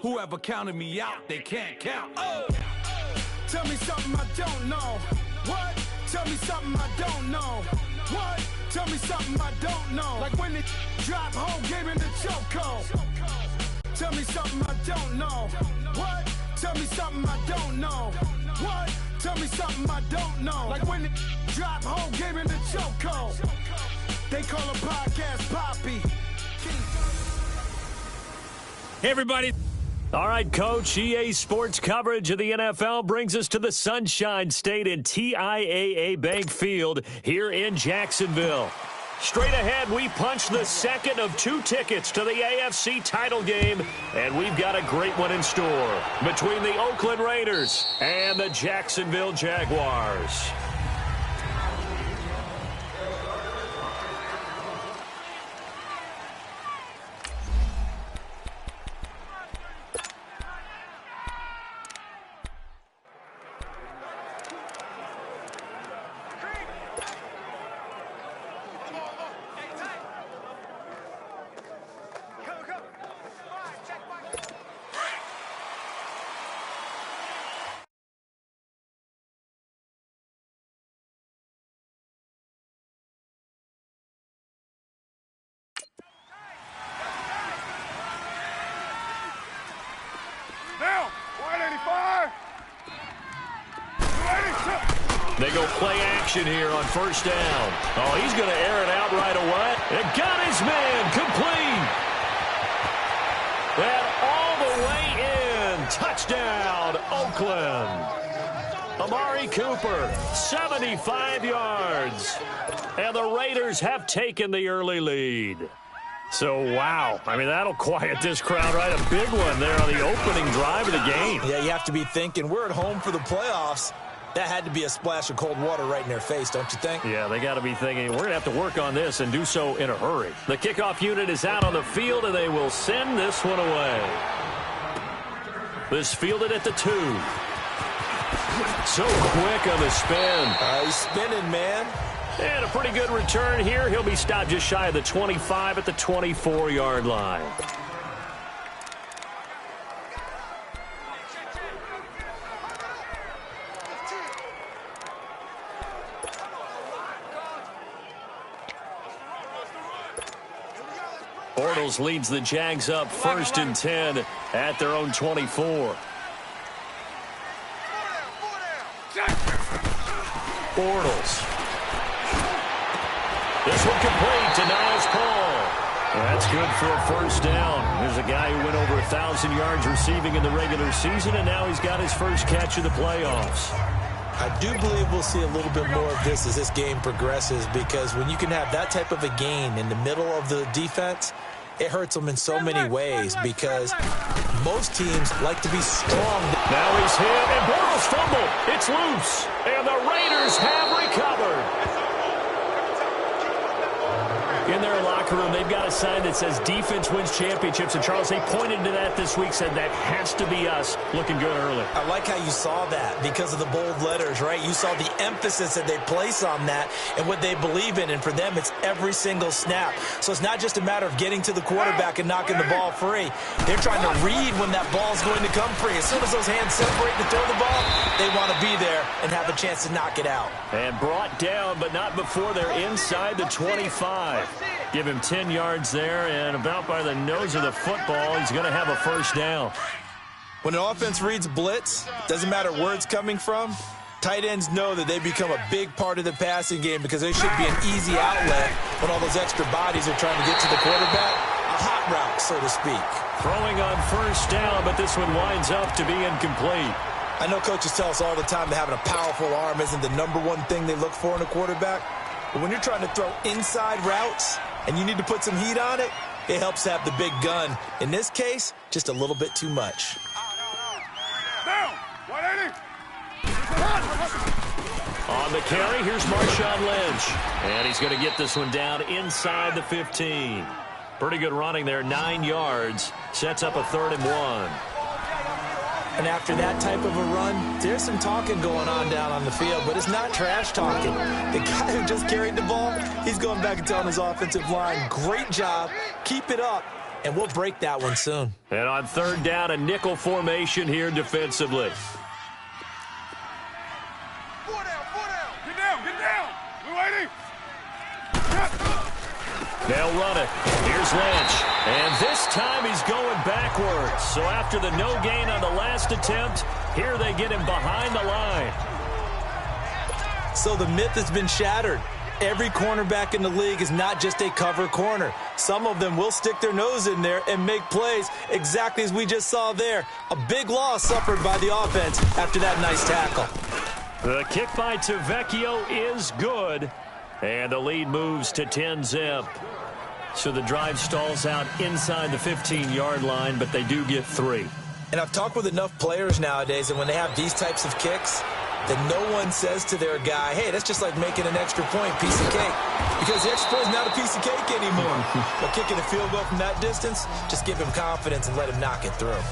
Whoever counted me out, they can't count. Oh! Tell me something I don't know. What? Tell me something I don't know. What? Tell me something I don't know. Like when it drop home, game in the chokehold. Tell me something I don't know. What? Tell me something I don't know. What? Tell me something I don't know. Like when it drop home, game in the chokehold. They call a podcast Poppy. Hey, everybody. All right, Coach, EA Sports coverage of the NFL brings us to the Sunshine State in TIAA Bank Field here in Jacksonville. Straight ahead, we punch the second of 2 tickets to the AFC title game, and we've got a great one in store between the Oakland Raiders and the Jacksonville Jaguars. They go play action here on first down. Oh, he's going to air it out right away. And got his man complete. And all the way in. Touchdown, Oakland. Amari Cooper, 75 yards. And the Raiders have taken the early lead. So, wow. I mean, that'll quiet this crowd, right? A big one there on the opening drive of the game. Yeah, you have to be thinking, we're at home for the playoffs. That had to be a splash of cold water right in their face, don't you think? Yeah, they got to be thinking, we're going to have to work on this and do so in a hurry. The kickoff unit is out on the field, and they will send this one away. This fielded at the 2. So quick on the spin. He's spinning, man. And a pretty good return here. He'll be stopped just shy of the 25 at the 24-yard line. Bortles leads the Jags up 1st and 10 at their own 24. Bortles. This one complete to Niles Paul. That's good for a first down. There's a guy who went over 1,000 yards receiving in the regular season, and now he's got his first catch of the playoffs. I do believe we'll see a little bit more of this as this game progresses, because when you can have that type of a gain in the middle of the defense, it hurts them in so many ways, because most teams like to be strong. Now he's hit, and Bortles fumbled. It's loose, and the Raiders have recovered. In their locker room, they've got a sign that says defense wins championships. And, Charles, they pointed to that this week, said that has to be us. Looking good early. I like how you saw that because of the bold letters, right? You saw the emphasis that they place on that and what they believe in. And for them, it's every single snap. So it's not just a matter of getting to the quarterback and knocking the ball free. They're trying to read when that ball's going to come free. As soon as those hands separate to throw the ball, they want to be there and have a chance to knock it out. And brought down, but not before they're inside the 25. Give him 10 yards there, and about by the nose of the football, he's going to have a first down. When an offense reads blitz, doesn't matter where it's coming from, tight ends know that they become a big part of the passing game because they should be an easy outlet when all those extra bodies are trying to get to the quarterback. A hot route, so to speak. Throwing on first down, but this one winds up to be incomplete. I know coaches tell us all the time that having a powerful arm isn't the #1 thing they look for in a quarterback. But when you're trying to throw inside routes and you need to put some heat on it, it helps to have the big gun. In this case, just a little bit too much. On the carry, here's Marshawn Lynch. And he's going to get this one down inside the 15. Pretty good running there, 9 yards. Sets up a 3rd and 1. And after that type of a run, there's some talking going on down on the field, but it's not trash talking. The guy who just carried the ball, he's going back and telling his offensive line, great job, keep it up, and we'll break that one soon. And on third down, a nickel formation here defensively. Get down. We're waiting. They'll run it. Here's Lynch. And this time he's going backwards. So after the no gain on the last attempt, here they get him behind the line. So the myth has been shattered. Every cornerback in the league is not just a cover corner. Some of them will stick their nose in there and make plays exactly as we just saw there. A big loss suffered by the offense after that nice tackle. The kick by Tavecchio is good. And the lead moves to 10-zip. So the drive stalls out inside the 15-yard line, but they do get 3. And I've talked with enough players nowadays, and when they have these types of kicks, that no one says to their guy, hey, that's just like making an extra point, piece of cake. Because the extra point is not a piece of cake anymore. But kicking a field goal from that distance, just give him confidence and let him knock it through.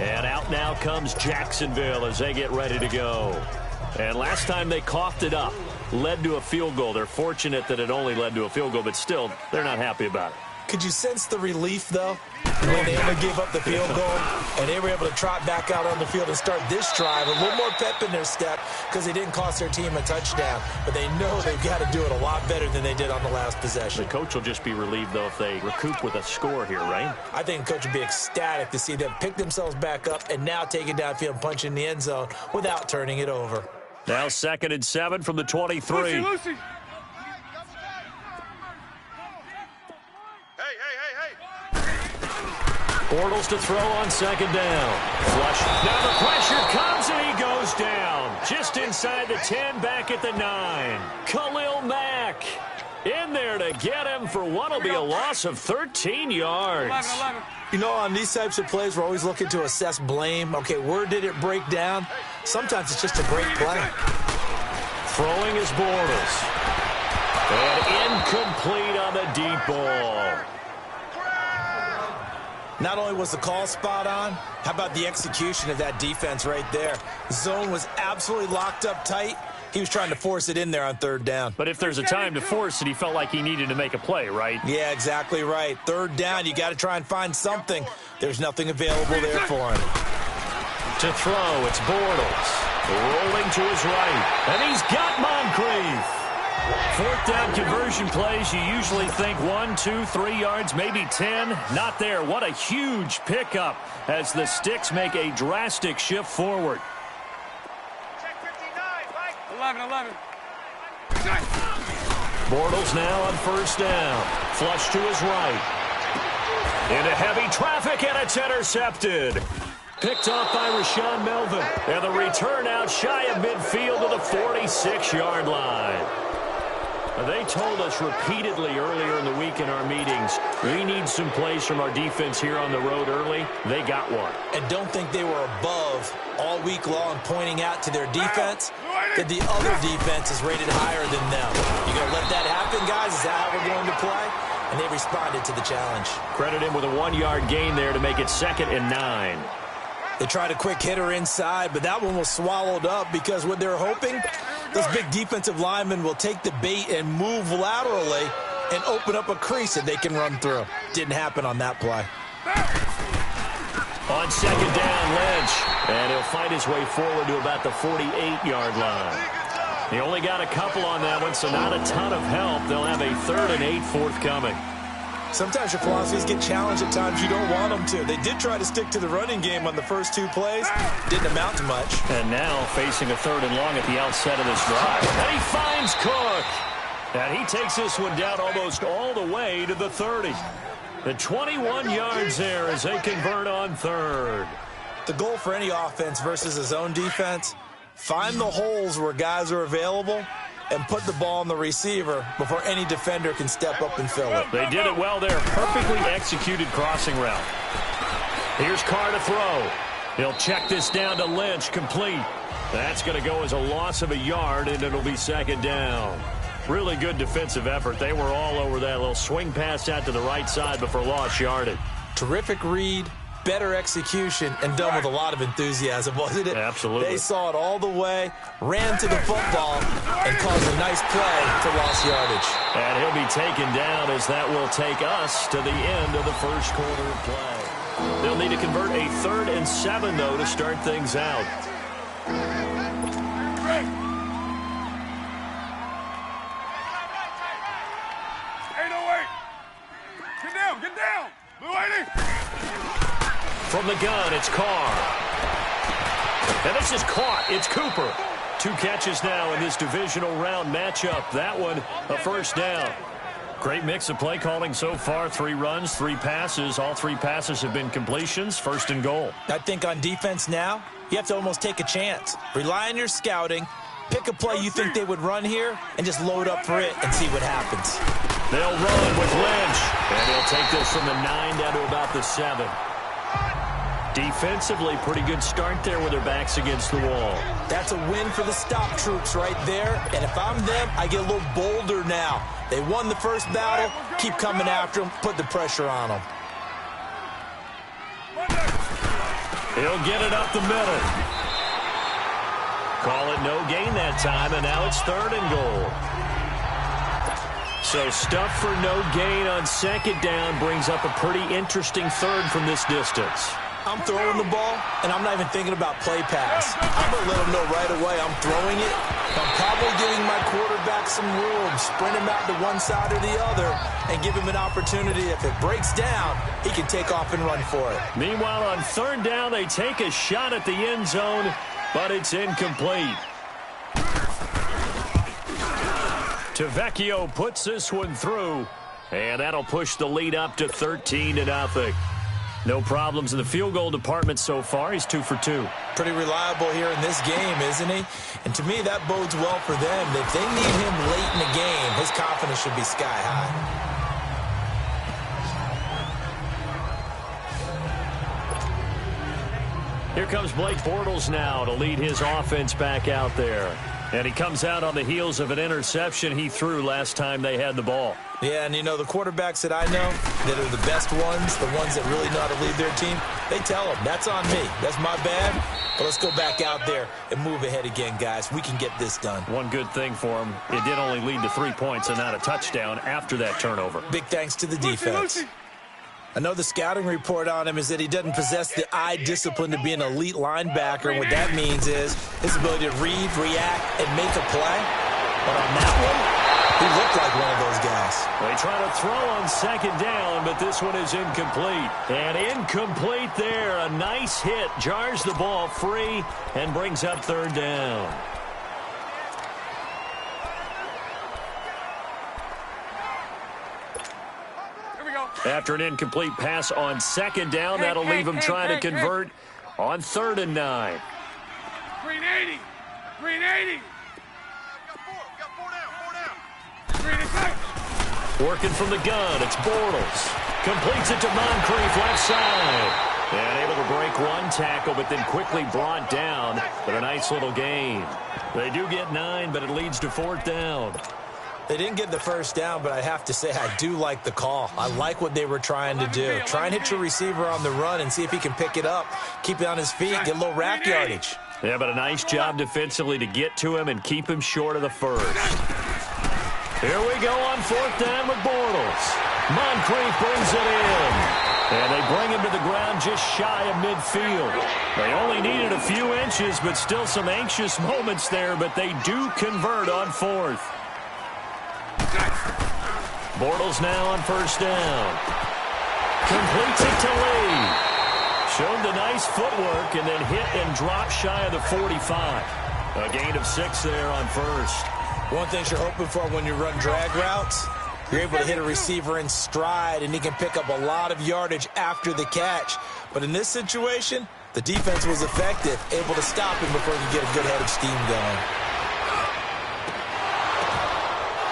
And out now comes Jacksonville as they get ready to go. And last time they coughed it up, led to a field goal. They're fortunate that it only led to a field goal, but still, they're not happy about it. Could you sense the relief, though, when they only gave up the field goal and they were able to trot back out on the field and start this drive, a little more pep in their step because they didn't cost their team a touchdown, but they know they've got to do it a lot better than they did on the last possession. The coach will just be relieved, though, if they recoup with a score here, right? I think the coach would be ecstatic to see them pick themselves back up and now take it downfield and punch in the end zone without turning it over. Now 2nd and 7 from the 23. Lucy. Bortles to throw on 2nd down. Flush. Now the pressure comes and he goes down. Just inside the 10, back at the 9. Khalil Mack in there to get him for what will be a loss of 13 yards. 11. You know, on these types of plays, we're always looking to assess blame. Okay, where did it break down? Sometimes it's just a great play. Throwing is Bortles. And incomplete on the deep ball. Not only was the call spot on, how about the execution of that defense right there? The zone was absolutely locked up tight. He was trying to force it in there on 3rd down. But if there's a time to force it, he felt like he needed to make a play, right? Yeah, exactly right. 3rd down, you got to try and find something. There's nothing available there for him. To throw, it's Bortles. Rolling to his right. And he's got Moncrief. 4th down conversion plays, you usually think 1, 2, 3 yards, maybe 10. Not there. What a huge pickup as the Sticks make a drastic shift forward. 11. Bortles now on 1st down. Flush to his right. Into heavy traffic, and it's intercepted. Picked off by Rashaan Melvin. And the return out shy of midfield to the 46-yard line. They told us repeatedly earlier in the week in our meetings, we need some plays from our defense here on the road early. They got one. And don't think they were above all week long pointing out to their defense that the other defense is rated higher than them. You going to let that happen, guys? Is that how we're going to play? And they responded to the challenge. Credit him with a 1-yard gain there to make it 2nd and 9. They tried a quick hitter inside, but that one was swallowed up because what they're hoping, those big defensive linemen will take the bait and move laterally and open up a crease that they can run through. Didn't happen on that play. On 2nd down, Lynch. And he'll fight his way forward to about the 48-yard line. He only got a couple on that one, so not a ton of help. They'll have a 3rd and 8 forthcoming. Sometimes your philosophies get challenged at times you don't want them to. They did try to stick to the running game on the first 2 plays. Didn't amount to much. And now facing a 3rd and long at the outset of this drive. And he finds Cook. And he takes this one down almost all the way to the 30. The 21 yards there as they convert on 3rd. The goal for any offense versus a zone defense, find the holes where guys are available and put the ball on the receiver before any defender can step up and fill it. They did it well there. Perfectly executed crossing route. Here's Carr to throw. He'll check this down to Lynch, complete. That's going to go as a loss of a yard, and it'll be 2nd down. Really good defensive effort. They were all over that little swing pass out to the right side before lost yardage. Terrific read, better execution and done with a lot of enthusiasm, wasn't it? Absolutely. They saw it all the way, ran to the football, and caused a nice play for lost yardage. And he'll be taken down as that will take us to the end of the first quarter of play. They'll need to convert a 3rd and 7, though, to start things out. Get down! Blue 80! From the gun, it's Carr. And this is caught. It's Cooper. 2 catches now in this divisional round matchup. That one, a first down. Great mix of play calling so far. 3 runs, 3 passes. All 3 passes have been completions. 1st and goal. I think on defense now, you have to almost take a chance. Rely on your scouting. Pick a play you think they would run here and just load up for it and see what happens. They'll run with Lynch. And they'll take this from the 9 down to about the 7. Defensively, pretty good start there with their backs against the wall. That's a win for the stop troops right there. And if I'm them, I get a little bolder now. They won the first battle. Keep coming after them. Put the pressure on them. He'll get it up the middle. Call it no gain that time, and now it's 3rd and goal. So stuff for no gain on 2nd down brings up a pretty interesting 3rd from this distance. I'm throwing the ball, and I'm not even thinking about play pass. I'm going to let them know right away I'm throwing it. I'm probably giving my quarterback some room, sprint him out to one side or the other, and give him an opportunity. If it breaks down, he can take off and run for it. Meanwhile, on 3rd down, they take a shot at the end zone, but it's incomplete. Tavecchio puts this one through, and that'll push the lead up to 13-0. No problems in the field goal department so far. He's 2 for 2. Pretty reliable here in this game, isn't he? And to me, that bodes well for them. If they need him late in the game, his confidence should be sky high. Here comes Blake Bortles now to lead his offense back out there. And he comes out on the heels of an interception he threw last time they had the ball. Yeah, and you know, the quarterbacks that I know that are the best ones, the ones that really know how to lead their team, they tell them, that's on me. That's my bad. But let's go back out there and move ahead again, guys. We can get this done. One good thing for him, it did only lead to 3 points and not a touchdown after that turnover. Big thanks to the defense. I know the scouting report on him is that he doesn't possess the eye discipline to be an elite linebacker. And what that means is his ability to read, react, and make a play. But on that one, he looked like one of those guys. They try to throw on 2nd down, but this one is incomplete. And incomplete there. A nice hit. Jars the ball free and brings up 3rd down. After an incomplete pass on 2nd down, that'll leave him trying to convert on 3rd and 9. Green 80. Green 80. Got four down. Working from the gun, it's Bortles. Completes it to Moncrief left side. And able to break one tackle, but then quickly brought down with a nice little gain. They do get 9, but it leads to 4th down. They didn't get the first down, but I have to say I do like the call. I like what they were trying to do. Try and hit your receiver on the run and see if he can pick it up, keep it on his feet, get a little rack yardage. Yeah, but a nice job defensively to get to him and keep him short of the first. Here we go on 4th down with Bortles. Moncrief brings it in. And they bring him to the ground just shy of midfield. They only needed a few inches, but still some anxious moments there, but they do convert on 4th. Bortles now on 1st down. Completes it to Lee. Showed the nice footwork and then hit and dropped shy of the 45. A gain of 6 there on 1st. One thing you're hoping for when you run drag routes, you're able to hit a receiver in stride and he can pick up a lot of yardage after the catch. But in this situation, the defense was effective, able to stop him before he could get a good head of steam going.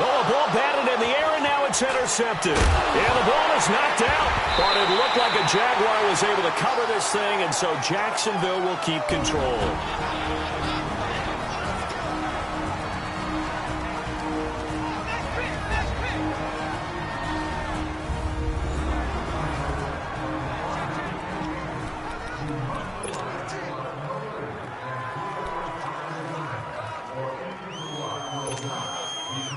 Oh, a ball batted in the air, and now it's intercepted. And the ball is knocked out. But it looked like a Jaguar was able to cover this thing, and so Jacksonville will keep control.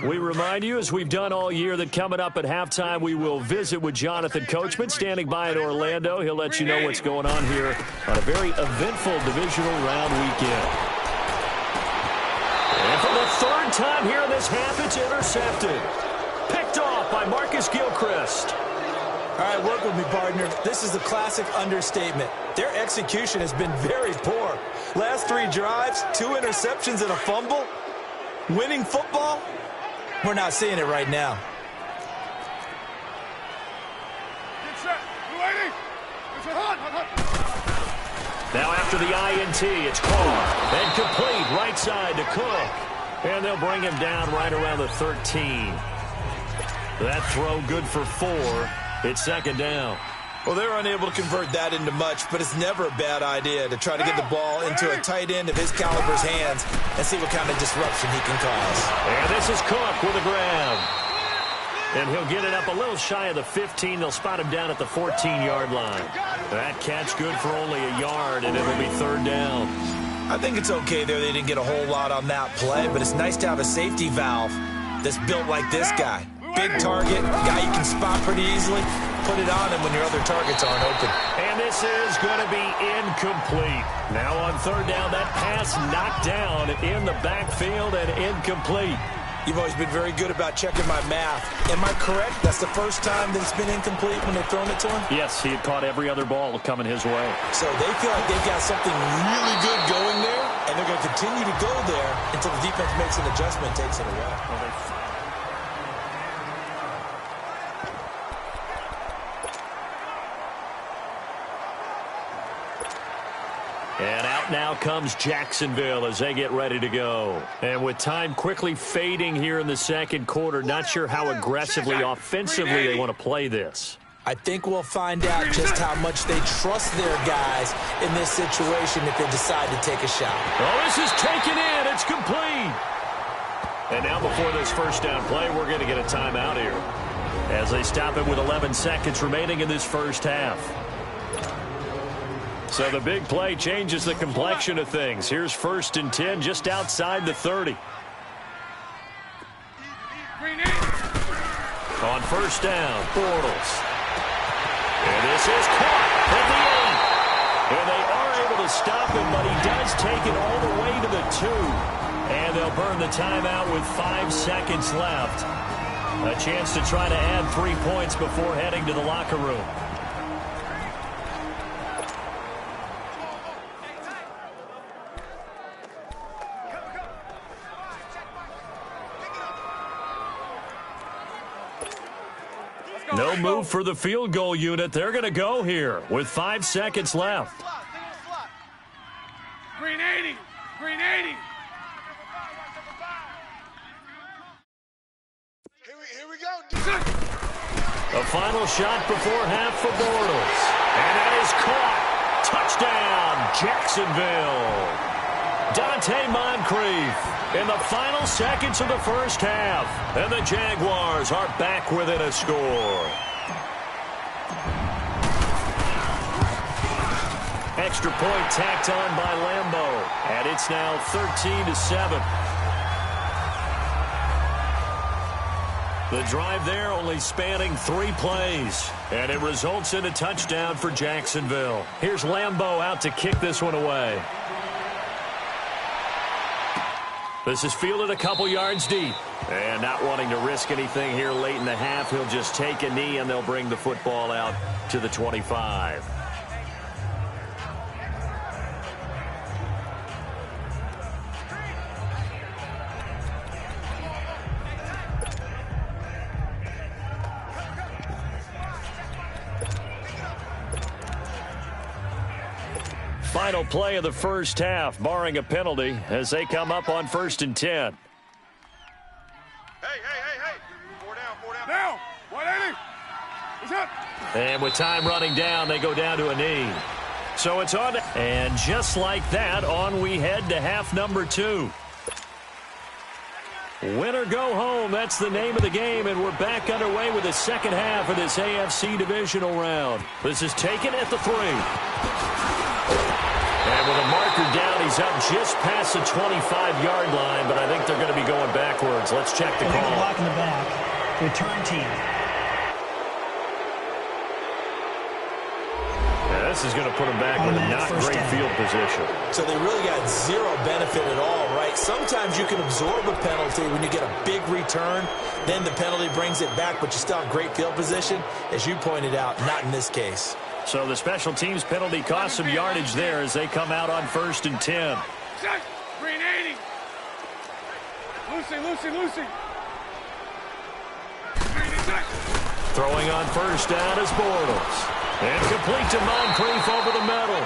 We remind you, as we've done all year, that coming up at halftime, we will visit with Jonathan Coachman, standing by in Orlando. He'll let you know what's going on here on a very eventful divisional round weekend. And for the third time here in this half, it's intercepted. Picked off by Marcus Gilchrist. All right, work with me, partner. This is the classic understatement. Their execution has been very poor. Last 3 drives, 2 interceptions and a fumble. Winning football? We're not seeing it right now. Now after the INT, it's caught and complete right side to Cook. And they'll bring him down right around the 13. That throw good for 4. It's second down. Well, they're unable to convert that into much, but it's never a bad idea to try to get the ball into a tight end of his caliber's hands and see what kind of disruption he can cause. And this is Cook with a grab. And he'll get it up a little shy of the 15. They'll spot him down at the 14-yard line. That catch good for only a yard, and it'll be third down. I think it's okay there. They didn't get a whole lot on that play, but it's nice to have a safety valve that's built like this guy. Big target, guy you can spot pretty easily. Put it on him when your other targets aren't open. And this is going to be incomplete. Now on third down, that pass knocked down in the backfield and incomplete. You've always been very good about checking my math. Am I correct? That's the first time that it's been incomplete when they've thrown it to him? Yes, he had caught every other ball coming his way. So they feel like they've got something really good going there, and they're going to continue to go there until the defense makes an adjustment and takes it away. And out now comes Jacksonville as they get ready to go. And with time quickly fading here in the second quarter, not sure how aggressively, offensively they want to play this. I think we'll find out just how much they trust their guys in this situation if they decide to take a shot. Oh, this is taken in. It's complete. And now before this first down play, we're going to get a timeout here as they stop it with 11 seconds remaining in this first half. So the big play changes the complexion of things. Here's 1st and 10 just outside the 30. On first down, Bortles. And this is caught at the 8. And they are able to stop him, but he does take it all the way to the 2. And they'll burn the timeout with 5 seconds left. A chance to try to add 3 points before heading to the locker room. No move for the field goal unit. They're going to go here with 5 seconds left. Green 80. Green 80. Here we go. A final shot before half for Bortles. And that is caught. Touchdown, Jacksonville. Dante Moncrief in the final seconds of the first half. And the Jaguars are back within a score. Extra point tacked on by Lambeau. And it's now 13-7. The drive there only spanning 3 plays. And it results in a touchdown for Jacksonville. Here's Lambeau out to kick this one away. This is fielded a couple yards deep. And not wanting to risk anything here late in the half, he'll just take a knee and they'll bring the football out to the 25. Final play of the first half, barring a penalty, as they come up on 1st and 10. Hey. 4 down. Down. 180. What's up? And with time running down, they go down to a knee. So it's on. And just like that, on we head to half number 2. Win or go home, that's the name of the game, and we're back underway with the second half of this AFC divisional round. This is taken at the 3. And with a marker down, he's up just past the 25-yard line, but I think they're going to be going backwards. Let's check the call. Block in the back. Return team. This is going to put them back with a not great field position. So they really got zero benefit at all, right? Sometimes you can absorb a penalty when you get a big return. Then the penalty brings it back, but you still have great field position. As you pointed out, not in this case. So the special teams penalty cost some yardage there as they come out on 1st and 10. Green 80. Lucy. Throwing on 1st down is Bortles. And complete to Moncrief over the middle.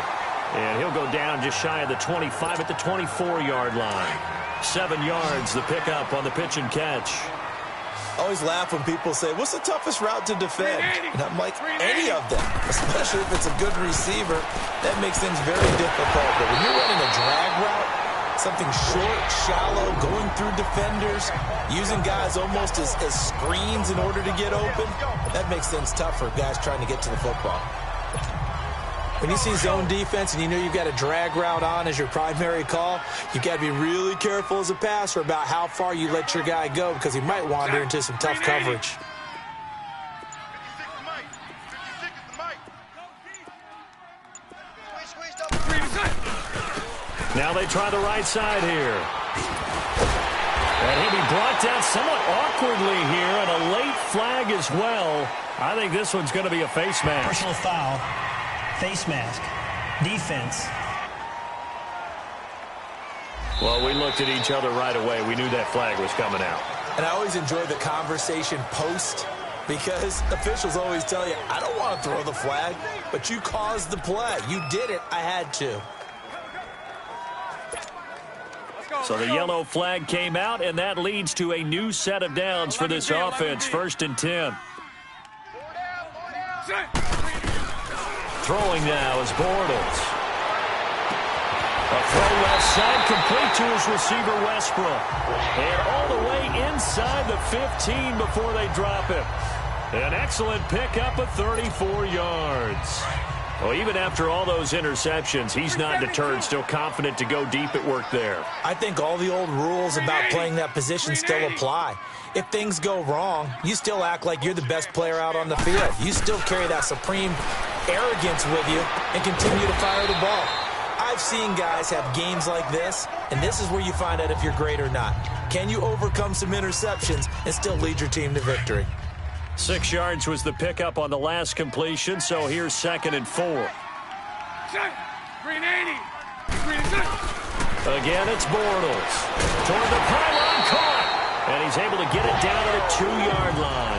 And he'll go down just shy of the 25 at the 24-yard line. 7 yards, the pickup on the pitch and catch. I always laugh when people say, what's the toughest route to defend? And I'm like, any of them, especially if it's a good receiver. That makes things very difficult. But when you're running a drag route, something short, shallow, going through defenders, using guys almost as screens in order to get open, that makes things tough for guys trying to get to the football. When you see zone defense and you know you've got a drag route on as your primary call, you've got to be really careful as a passer about how far you let your guy go because he might wander into some tough coverage. Now they try the right side here. And he'll be brought down somewhat awkwardly here, and a late flag as well. I think this one's going to be a face mask. Personal foul. Face mask. Defense. Well, we looked at each other right away. We knew that flag was coming out. And I always enjoy the conversation post because officials always tell you, I don't want to throw the flag, but you caused the play. You did it. I had to. So the yellow flag came out, and that leads to a new set of downs for this offense. 1st and 10. Throwing now is Bortles. A throw left side, complete to his receiver, Westbrook. And all the way inside the 15 before they drop him. An excellent pickup of 34 yards. Well, even after all those interceptions, he's not deterred, still confident to go deep at work there. I think all the old rules about playing that position still apply. If things go wrong, you still act like you're the best player out on the field. You still carry that supreme arrogance with you and continue to fire the ball. I've seen guys have games like this, and this is where you find out if you're great or not. Can you overcome some interceptions and still lead your team to victory? 6 yards was the pickup on the last completion, so here's 2nd and 4. Green 80. Again, it's Bortles. Toward the pylon, caught. And he's able to get it down to the 2-yard line.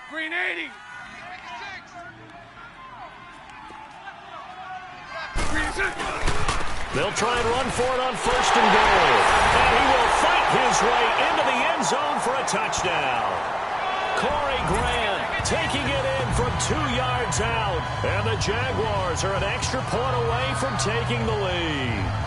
Green 80. They'll try and run for it on 1st and goal. And he will fight his way into the end zone for a touchdown. Corey Grant taking it in from 2 yards out. And the Jaguars are an extra point away from taking the lead.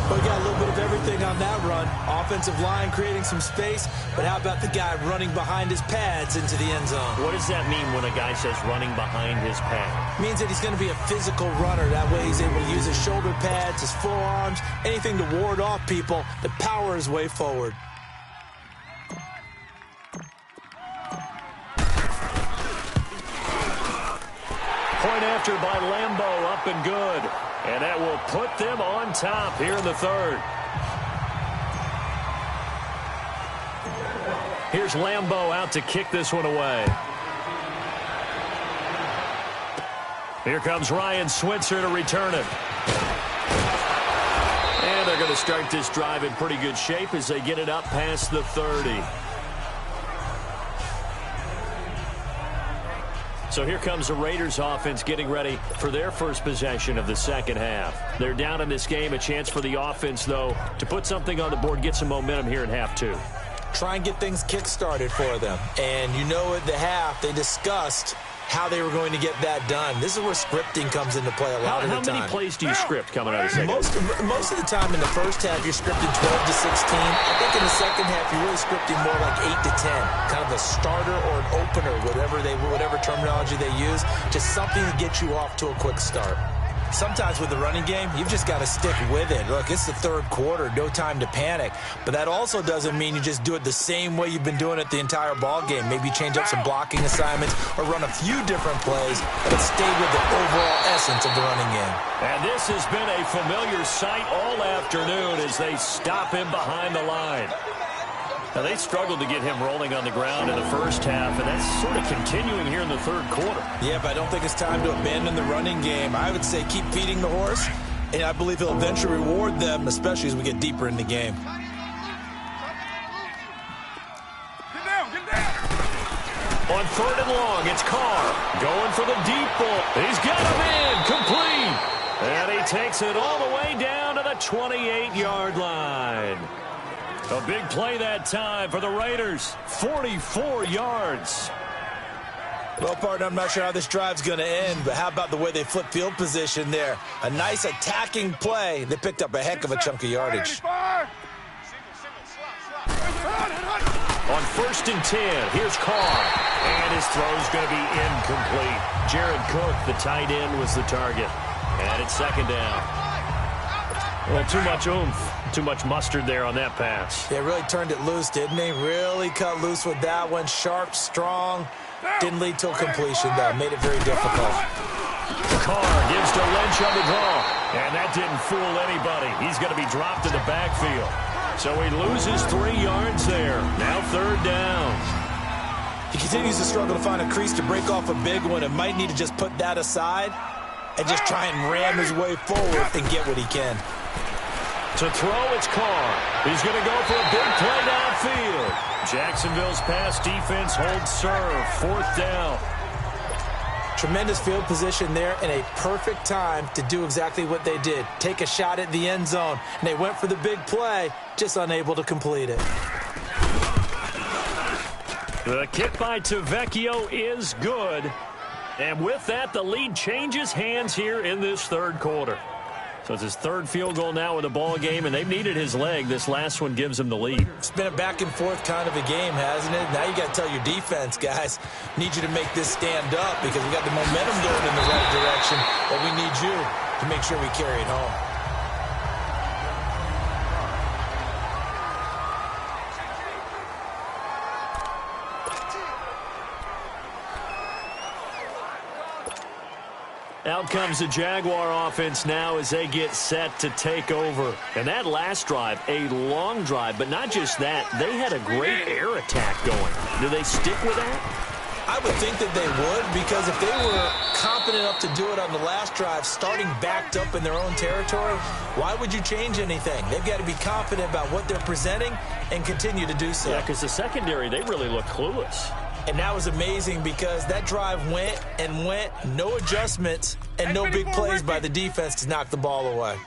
We got a little bit of everything on that run. Offensive line creating some space, but how about the guy running behind his pads into the end zone? What does that mean when a guy says running behind his pad? It means that he's going to be a physical runner. That way he's able to use his shoulder pads, his forearms, anything to ward off people to power his way forward. Point after by Lambeau, up and good. And that will put them on top here in the 3rd. Here's Lambeau out to kick this one away. Here comes Ryan Switzer to return it. And they're going to start this drive in pretty good shape as they get it up past the 30. So here comes the Raiders offense getting ready for their first possession of the second half. They're down in this game. A chance for the offense, though, to put something on the board, get some momentum here in half 2. try and get things kick-started for them. And you know at the half, they discussed how they were going to get that done. This is where scripting comes into play a lot of the time. How many plays do you script coming out of the second? Most of the time in the first half, you're scripting 12 to 16. I think in the second half, you're really scripting more like 8 to 10. Kind of a starter or an opener, whatever terminology they use. Just something to get you off to a quick start. Sometimes with the running game, you've just got to stick with it. Look, it's the third quarter, no time to panic. But that also doesn't mean you just do it the same way you've been doing it the entire ball game. Maybe change up some blocking assignments or run a few different plays, but stay with the overall essence of the running game. And this has been a familiar sight all afternoon as they stop him behind the line. Now, they struggled to get him rolling on the ground in the first half, and that's sort of continuing here in the third quarter. Yeah, but I don't think it's time to abandon the running game. I would say keep feeding the horse, and I believe he'll eventually reward them, especially as we get deeper in the game. Get down. On third and long, it's Carr going for the deep ball. He's got him in, complete. And he takes it all the way down to the 28-yard line. A big play that time for the Raiders. 44 yards. Well, partner, I'm not sure how this drive's going to end, but how about the way they flip field position there? A nice attacking play. They picked up a heck of a chunk of yardage. On first and 10, here's Carr. And his throw's going to be incomplete. Jared Cook, the tight end, was the target. And it's second down. Well, too much oomph. Too much mustard there on that pass. Yeah, really turned it loose, didn't he? Really cut loose with that one. Sharp, strong. Didn't lead to a completion, though. Made it very difficult. Carr gives to Lynch on the draw. And that didn't fool anybody. He's going to be dropped in the backfield. So he loses 3 yards there. Now third down. He continues to struggle to find a crease to break off a big one and might need to just put that aside and just try and ram his way forward and get what he can. To throw, it's Carr. He's going to go for a big play downfield. Jacksonville's pass defense holds serve. Fourth down. Tremendous field position there and a perfect time to do exactly what they did. Take a shot at the end zone. And they went for the big play, just unable to complete it. The kick by Tavecchio is good. And with that, the lead changes hands here in this third quarter. So it's his third field goal now with the ball game, and they've needed his leg. This last one gives him the lead. It's been a back-and-forth kind of a game, hasn't it? Now you got to tell your defense, guys, need you to make this stand up because we got the momentum going in the right direction, but we need you to make sure we carry it home. Out comes the Jaguar offense now as they get set to take over. And that last drive, a long drive, but not just that. They had a great air attack going. Do they stick with that? I would think that they would, because if they were confident enough to do it on the last drive, starting backed up in their own territory, why would you change anything? They've got to be confident about what they're presenting and continue to do so. Yeah, because the secondary, they really look clueless. And that was amazing because that drive went, no adjustments, and no big plays by the defense to knock the ball away.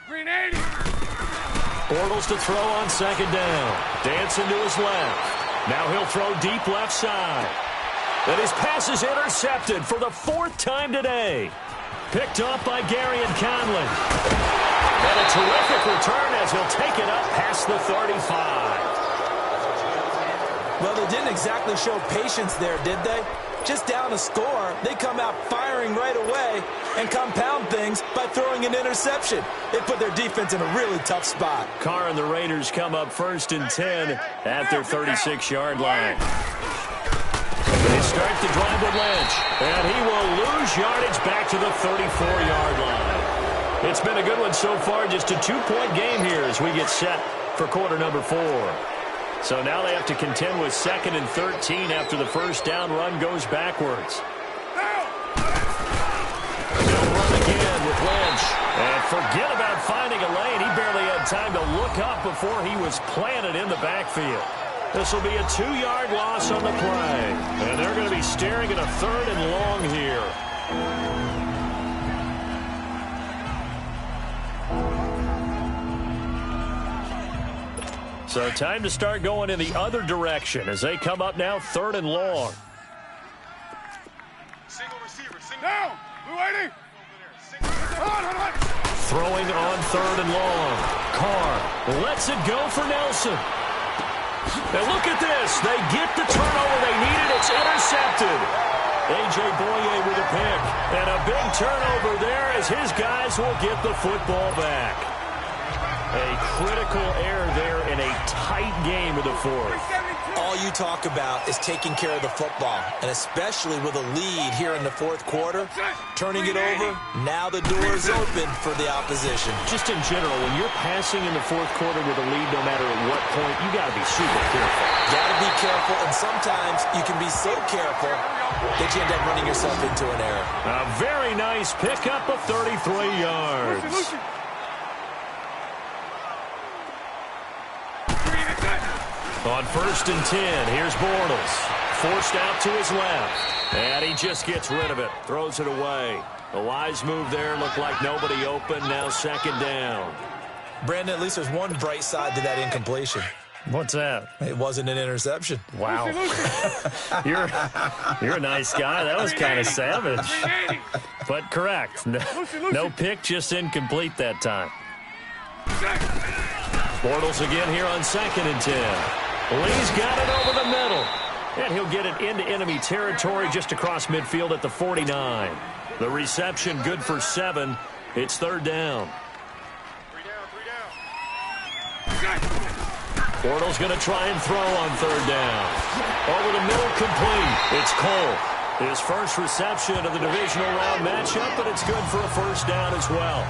Green 80. Bortles to throw on second down. Dancing to his left. Now he'll throw deep left side. And his pass is intercepted for the 4th time today. Picked off by Gary and Conlon. And a terrific return as he'll take it up past the 35. Well, they didn't exactly show patience there, did they? Just down a score, they come out firing right away and compound things by throwing an interception. They put their defense in a really tough spot. Carr and the Raiders come up 1st and 10 at their 36-yard line. They start the drive with Lynch, and he will lose yardage back to the 34-yard line. It's been a good one so far, just a 2-point game here as we get set for quarter number 4. So now they have to contend with 2nd and 13 after the first down run goes backwards. They'll run again with Lynch. And forget about finding a lane. He barely had time to look up before he was planted in the backfield. This will be a 2-yard loss on the play. And they're going to be staring at a 3rd and long here. So time to start going in the other direction as they come up now 3rd and long. Single receiver. Down. Blue 80. Throwing on 3rd and long. Carr lets it go for Nelson. Now look at this. They get the turnover they needed. It's intercepted. A.J. Boye with a pick. And a big turnover there as his guys will get the football back. A critical error there in a tight game of the 4th. All you talk about is taking care of the football, and especially with a lead here in the 4th quarter. Turning it over, now the door is open for the opposition. Just in general, when you're passing in the 4th quarter with a lead, no matter at what point, you got to be super careful. Got to be careful, and sometimes you can be so careful that you end up running yourself into an error. A very nice pickup of 33 yards. On 1st and 10, here's Bortles. Forced out to his left. And he just gets rid of it. Throws it away. A wise move there. Looked like nobody open. Now 2nd down. Brandon, at least there's one bright side to that incompletion. What's that? It wasn't an interception. Wow. You're a nice guy. That was kind of savage. But correct. No pick, just incomplete that time. Bortles again here on 2nd and 10. Lee's got it over the middle. And he'll get it into enemy territory just across midfield at the 49. The reception good for 7. It's 3rd down. 3 down. Bortles going to try and throw on 3rd down. Over the middle, complete. It's Cole. His first reception of the divisional round matchup, but it's good for a 1st down as well.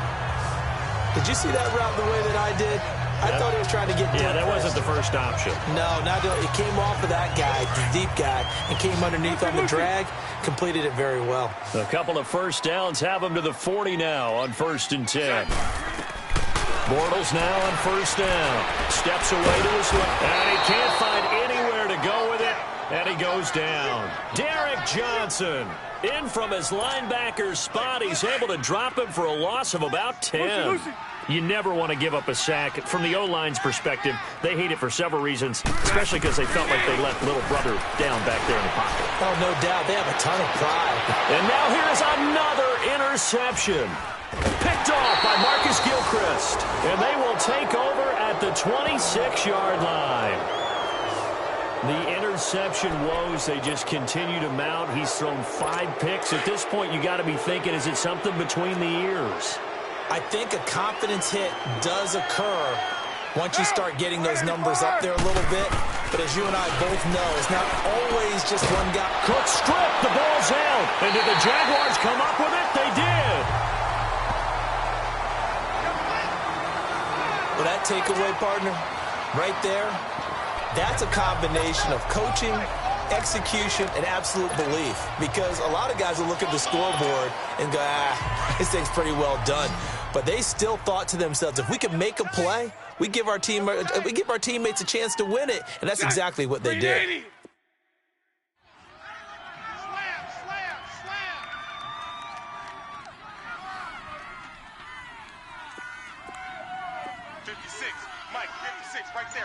Did you see that route the way that I did? I thought he was trying to get deep. Yeah, that wasn't the first option. No, it came off of that guy, the deep guy, and came underneath on the drag. Completed it very well. A couple of 1st downs have him to the 40 now on 1st and 10. Bortles now on 1st down. Steps away to his left. And he can't find anywhere to go with it. And he goes down. Derek Johnson in from his linebacker spot. He's able to drop him for a loss of about 10. You never want to give up a sack. From the O-line's perspective, they hate it for several reasons, especially because they felt like they left little brother down back there in the pocket. Oh, no doubt. They have a ton of pride. And now here's another interception. Picked off by Marcus Gilchrist. And they will take over at the 26-yard line. The interception woes, they just continue to mount. He's thrown 5 picks. At this point, you got to be thinking, is it something between the ears? I think a confidence hit does occur once you start getting those numbers up there a little bit. But as you and I both know, it's not always just one guy. Cook stripped. The ball's out. And did the Jaguars come up with it? They did. Well, that takeaway, partner, right there, that's a combination of coaching, execution, and absolute belief. Because a lot of guys will look at the scoreboard and go, this thing's pretty well done. But they still thought to themselves, if we can make a play, we give our teammates a chance to win it. And that's exactly what they did.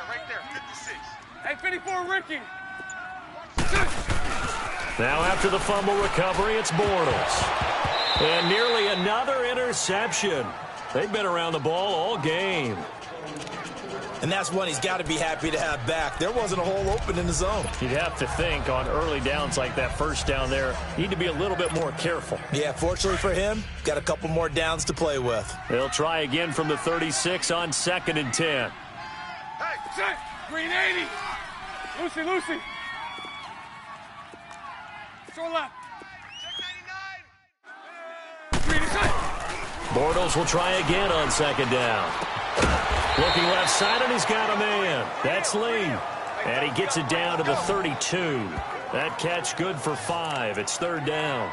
Right there, 56. Hey, 54, Ricky. Now after the fumble recovery, it's Bortles. And nearly another interception. They've been around the ball all game. And that's one he's got to be happy to have back. There wasn't a hole open in the zone. You'd have to think on early downs like that 1st down there, you need to be a little bit more careful. Yeah, fortunately for him, got a couple more downs to play with. They'll try again from the 36 on 2nd and 10. Hey, set. Green 80. Lucy. Throw left. Check 99. Green is set. Bortles will try again on 2nd down. Looking left side, and he's got a man. That's Lee. And he gets it down to the 32. That catch good for 5. It's 3rd down.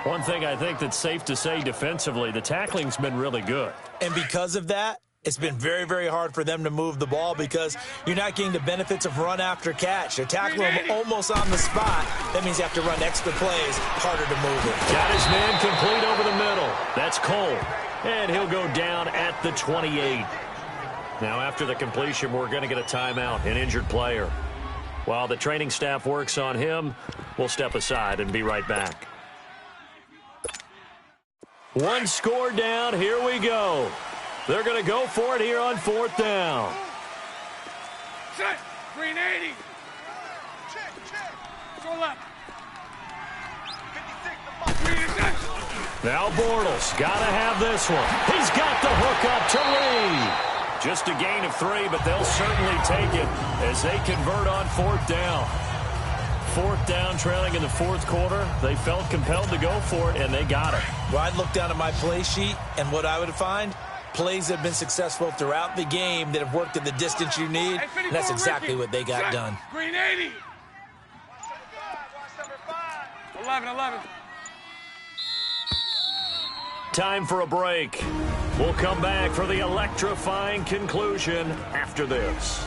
One thing I think that's safe to say defensively, the tackling's been really good. And because of that, it's been very, very hard for them to move the ball because you're not getting the benefits of run after catch. They're tackling him almost on the spot. That means you have to run extra plays, harder to move it. Got his man complete over the middle. That's Cole. And he'll go down at the 28. Now, after the completion, we're going to get a timeout, an injured player. While the training staff works on him, we'll step aside and be right back. One score down. Here we go. They're going to go for it here on 4th down. Set. Green 80. Go left. 56. Green is set. Now Bortles got to have this one. He's got the hook up to Lee. Just a gain of 3, but they'll certainly take it as they convert on 4th down. 4th down, trailing in the 4th quarter. They felt compelled to go for it, and they got it. Well, I'd look down at my play sheet, and what I would find, plays that have been successful throughout the game that have worked at the distance you need, and that's exactly what they got done. Green 80. 11. Time for a break. We'll come back for the electrifying conclusion after this.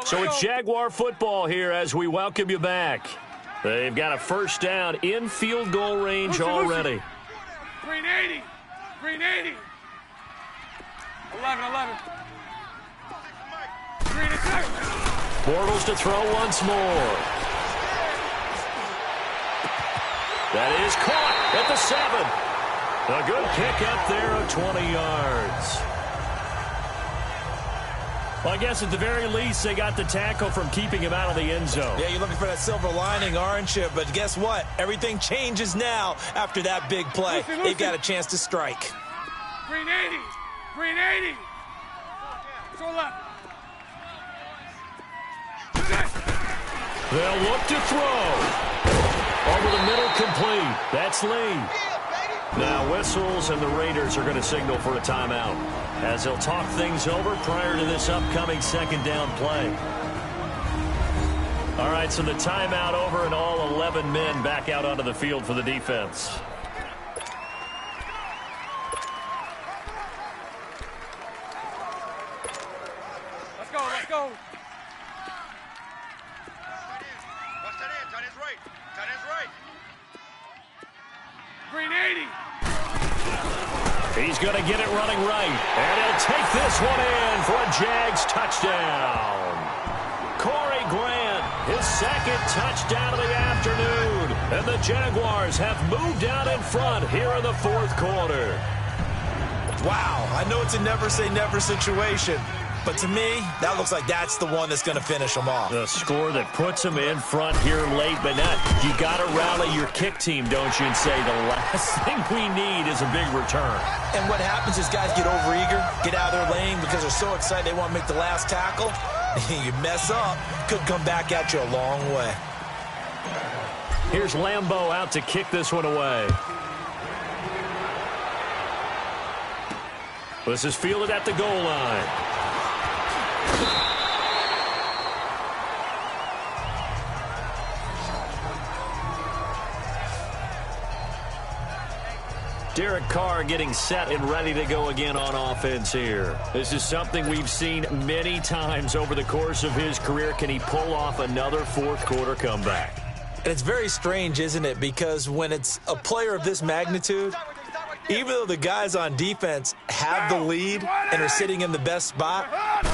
So it's Jaguar football here as we welcome you back. They've got a first down in field goal range already. Green 80. Green 80. 11. Green is set. Bortles to throw once more. That is caught at the 7. A good pick up there of 20 yards. Well, I guess at the very least, they got the tackle from keeping him out of the end zone. Yeah, you're looking for that silver lining, aren't you? But guess what? Everything changes now after that big play. They've got a chance to strike. Green 80. Green 80. Go left. They'll look to throw. Over the middle, complete. That's Lee. Now whistles, and the Raiders are going to signal for a timeout as they'll talk things over prior to this upcoming second down play. All right, so the timeout over and all 11 men back out onto the field for the defense. Let's go. Green 80. He's going to get it running right. And he'll take this one in for a Jags touchdown. Corey Grant, his second touchdown of the afternoon. And the Jaguars have moved out in front here in the 4th quarter. Wow, I know it's a never-say-never situation, but to me, that looks like that's the one that's going to finish them off. The score that puts them in front here late, but not. You got to rally your kick team, don't you, and say the last thing we need is a big return. And what happens is guys get overeager, get out of their lane because they're so excited they want to make the last tackle. You mess up, could come back at you a long way. Here's Lambeau out to kick this one away. This is fielded at the goal line. Derek Carr getting set and ready to go again on offense here. This is something we've seen many times over the course of his career. Can he pull off another 4th quarter comeback? And it's very strange, isn't it? Because when it's a player of this magnitude, even though the guys on defense have the lead and are sitting in the best spot,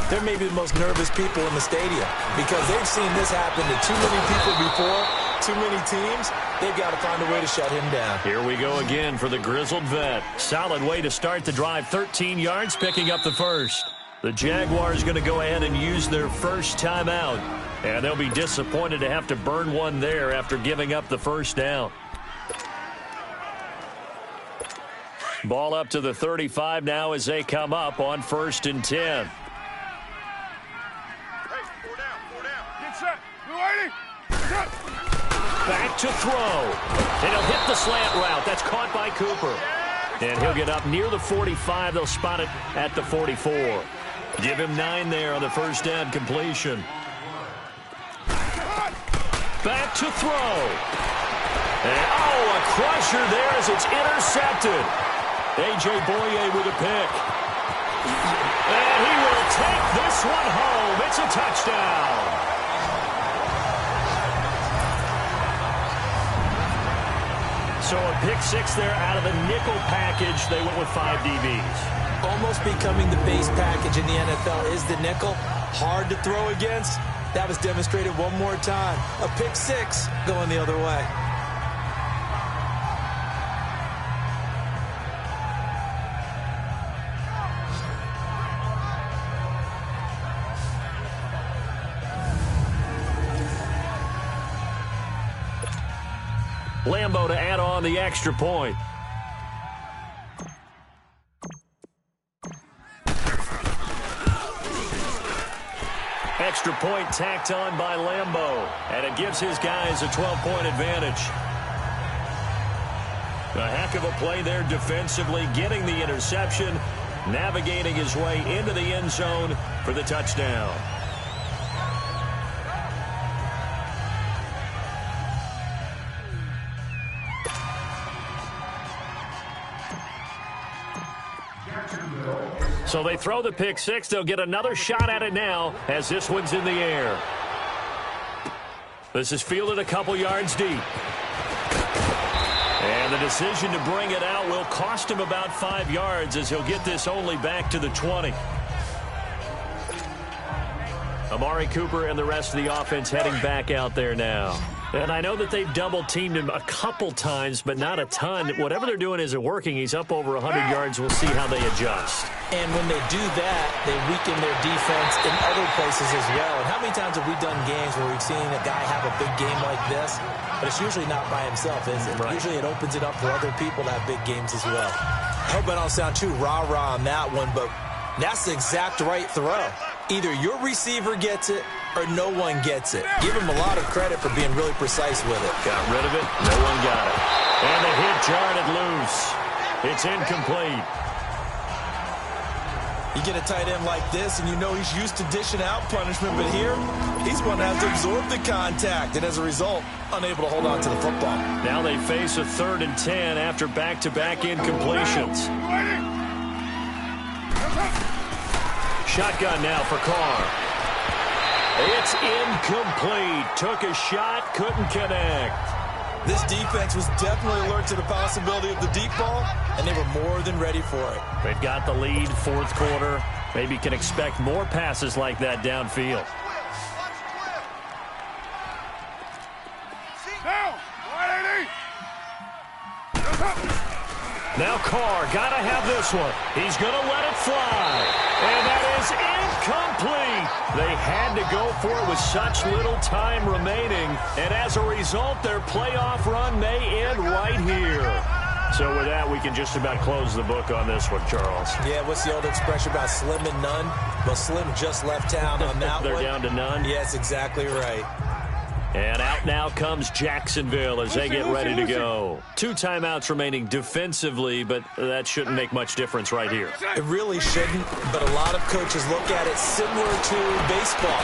they're maybe the most nervous people in the stadium because they've seen this happen to too many people before, too many teams. They've got to find a way to shut him down. Here we go again for the grizzled vet. Solid way to start the drive. 13 yards, picking up the first. The Jaguars going to go ahead and use their first timeout, and they'll be disappointed to have to burn one there after giving up the first down. Ball up to the 35 now as they come up on 1st and 10. Hey, 4 down. Get set. Blue 80. Set. Back to throw. And he'll hit the slant route. That's caught by Cooper. And he'll get up near the 45. They'll spot it at the 44. Give him 9 there on the first down completion. Back to throw. And, a crusher there as it's intercepted. A.J. Boye with a pick. And he will take this one home. It's a touchdown. So a pick six there out of the nickel package. They went with 5 DBs. Almost becoming the base package in the NFL is the nickel. Hard to throw against. That was demonstrated one more time. A pick six going the other way. Lambo to add on the extra point. Extra point tacked on by Lambo, and it gives his guys a 12-point advantage. A heck of a play there defensively, getting the interception, navigating his way into the end zone for the touchdown. So they throw the pick six. They'll get another shot at it now as this one's in the air. This is fielded a couple yards deep. And the decision to bring it out will cost him about 5 yards as he'll get this only back to the 20. Amari Cooper and the rest of the offense heading back out there now. And I know that they've double-teamed him a couple times, but not a ton. Whatever they're doing isn't working. He's up over 100 yards. We'll see how they adjust. And when they do that, they weaken their defense in other places as well. And how many times have we done games where we've seen a guy have a big game like this? But it's usually not by himself, is it? Right. Usually it opens it up for other people to have big games as well. I hope I don't sound too rah-rah on that one, but that's the exact right throw. Either your receiver gets it or no one gets it. Give him a lot of credit for being really precise with it. Got rid of it. No one got it. And the hit jarred it loose. It's incomplete. You get a tight end like this, and you know he's used to dishing out punishment, but here, he's going to have to absorb the contact, and as a result, unable to hold on to the football. Now they face a 3rd and 10 after back-to-back incompletions. Shotgun now for Carr. It's incomplete. Took a shot, couldn't connect. This defense was definitely alert to the possibility of the deep ball, and they were more than ready for it. They've got the lead, 4th quarter. Maybe can expect more passes like that downfield. Now Carr, got to have this one. He's going to let it fly. And that is incomplete. They had to go for it with such little time remaining. And as a result, their playoff run may end right here. So with that, we can just about close the book on this one, Charles. Yeah, what's the old expression about slim and none? Well, Slim just left town on that They're down to none? Yes, exactly right. And out now comes Jacksonville as they get ready to go. 2 timeouts remaining defensively, but that shouldn't make much difference right here. It really shouldn't, but a lot of coaches look at it similar to baseball.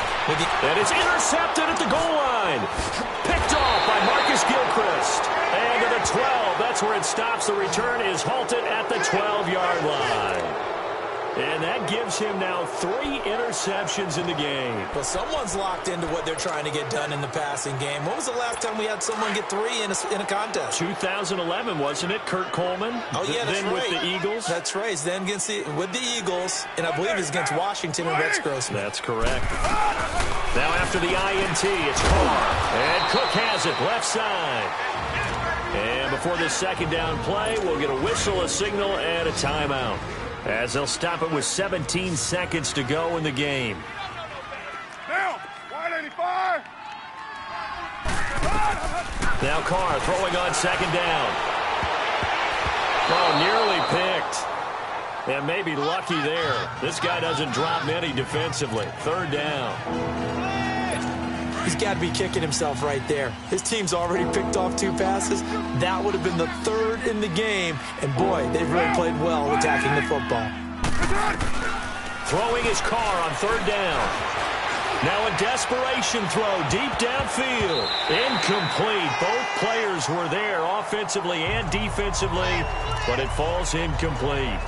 And it's intercepted at the goal line. Picked off by Marcus Gilchrist. And to the 12, that's where it stops. The return is halted at the 12-yard line. And that gives him now 3 interceptions in the game. Well, someone's locked into what they're trying to get done in the passing game. When was the last time we had someone get 3 in a contest? 2011, wasn't it? Kurt Coleman? Oh, yeah, that's then right. With the Eagles? That's right. Then with the Eagles, and I believe it's against Washington and Rex Grossman. That's correct. Now after the INT, it's Carr. And Cook has it, left side. And before the 2nd down play, we'll get a whistle, a signal, and a timeout, as they'll stop it with 17 seconds to go in the game. Now, wide 85. Now Carr throwing on 2nd down. Oh, nearly picked. And maybe lucky there. This guy doesn't drop many defensively. 3rd down. He's got to be kicking himself right there. His team's already picked off 2 passes. That would have been the 3rd in the game. And, boy, they've really played well attacking the football. Throwing his Carr on 3rd down. Now a desperation throw deep downfield. Incomplete. Both players were there offensively and defensively, but it falls incomplete.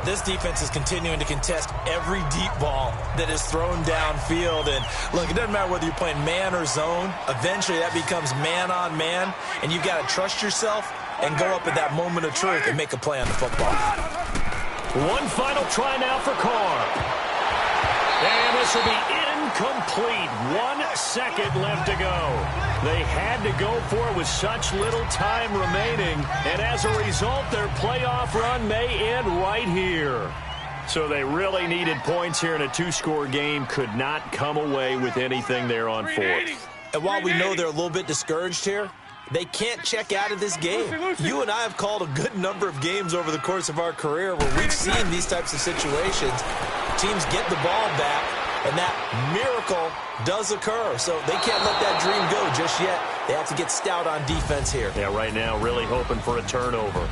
This defense is continuing to contest every deep ball that is thrown downfield. And look, it doesn't matter whether you're playing man or zone. Eventually that becomes man on man, and you've got to trust yourself and go up at that moment of truth and make a play on the football. One final try now for Carr. And this will be incomplete. 1 second left to go. They had to go for it with such little time remaining. And as a result, their playoff run may end right here. So they really needed points here in a 2-score game. Could not come away with anything there on 4th. And while we know they're a little bit discouraged here, they can't check out of this game. You and I have called a good number of games over the course of our career where we've seen these types of situations. Teams get the ball back, and that miracle does occur. So they can't let that dream go just yet. They have to get stout on defense here. Yeah, right now really hoping for a turnover.